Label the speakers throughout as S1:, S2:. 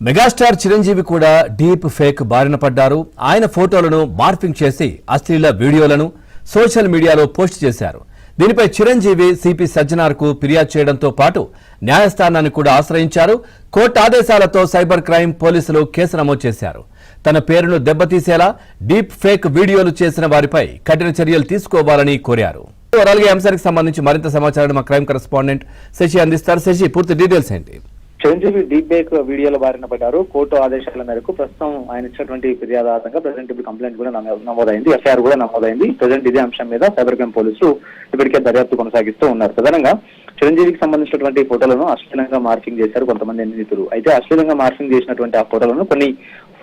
S1: Megastar Chiranjeevi కూడా deep fake బారిన పడ్డారు. ఆయన ఫోటోలను మార్ఫింగ్ చేసి అశ్లీల వీడియోలను సోషల్ మీడియాలో పోస్ట్ చేశారు. దీనిపై చిరంజీవి సిపి సజ్జనార్కు ఫిర్యాదు చేయడంతో పాటు న్యాయస్థానాన్ని కూడా ఆశ్రయించారు. కోర్టు ఆదేశాలతో సైబర్ క్రైమ్ పోలీసులు కేసు నమోదు చేశారు. తన పేరును దెబ్బతీసేలా డీప్ ఫేక్ వీడియోలు చేసిన వారిపై కఠిన చర్యలు తీసుకోవాలని కోరారు. అలాగే అంశానికి సంబంధించి మరింత సమాచారం మా క్రైమ్ కరెస్పాండెంట్ శశి అందిస్తారు. శశి, పూర్తి డీటెయిల్స్ ఏంటి?
S2: చిరంజీవి డీప్ ఫేక్ వీడియోల బారిన పడ్డారు. కోర్టు ఆదేశాల మేరకు ప్రస్తుతం ఆయన ఇచ్చినటువంటి ఫిర్యాదు ఆధారంగా ప్రెజెంట్ ఇప్పుడు కంప్లైంట్ కూడా నమోదైంది, ఎఫ్ఐఆర్ కూడా నమోదైంది. ప్రెజెంట్ ఇదే అంశం మీద సైబర్ క్రైమ్ పోలీసులు ఇప్పటికే దర్యాప్తు కొనసాగిస్తూ ఉన్నారు. ప్రధానంగా చిరంజీవికి సంబంధించినటువంటి ఫోటోలను అశ్లీలంగా మార్ఫింగ్ చేశారు కొంతమంది నిందితులు. అయితే అశ్లీలంగా మార్ఫింగ్ చేసినటువంటి ఆ ఫోటోలను కొన్ని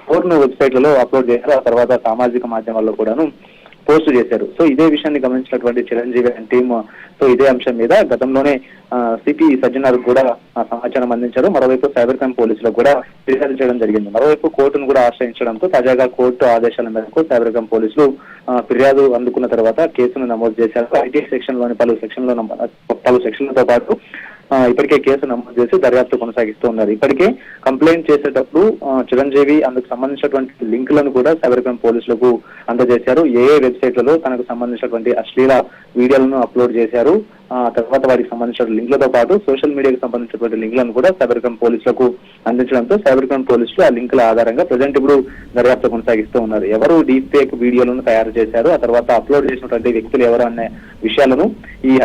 S2: ఫోన్ వెబ్సైట్లలో అప్లోడ్ చేశారు. ఆ తర్వాత సామాజిక మాధ్యమాల్లో కూడాను పోస్ట్ చేశారు. సో ఇదే విషయాన్ని గమనించినటువంటి చిరంజీవి అండ్ టీమ్ సో ఇదే అంశం మీద గతంలోనే సిపి సజ్జనార్ కూడా సమాచారం అందించారు. మరోవైపు సైబర్ క్రైమ్ పోలీసులకు కూడా ఫిర్యాదు చేయడం జరిగింది. మరోవైపు కోర్టును కూడా ఆశ్రయించడంతో తాజాగా కోర్టు ఆదేశాల మేరకు సైబర్ క్రైమ్ పోలీసులు ఫిర్యాదు అందుకున్న తర్వాత కేసును నమోదు చేశారు. ఐటీ సెక్షన్ లోని పలు సెక్షన్లతో పాటు ఇప్పటికే కేసు నమోదు చేసి దర్యాప్తు కొనసాగిస్తూ ఉన్నారు. ఇప్పటికే కంప్లైంట్ చేసేటప్పుడు చిరంజీవి అందుకు సంబంధించినటువంటి లింకులను కూడా సైబర్ క్రైమ్ పోలీసులకు అందజేశారు. ఏ వెబ్సైట్లలో తనకు సంబంధించినటువంటి అశ్లీల వీడియోలను అప్లోడ్ చేశారు, తర్వాత వాటికి సంబంధించిన లింకులతో పాటు సోషల్ మీడియాకి సంబంధించినటువంటి లింకులను కూడా సైబర్ క్రైమ్ పోలీసులకు అందించడంతో సైబర్ క్రైమ్ పోలీసులు ఆ లింకుల ఆధారంగా ప్రజెంట్ ఇప్పుడు దర్యాప్తు కొనసాగిస్తూ ఉన్నారు. ఎవరు డీప్ ఫేక్ వీడియోలను తయారు చేశారు, ఆ తర్వాత అప్లోడ్ చేసినటువంటి వ్యక్తులు ఎవరు అనే విషయాలను ఈ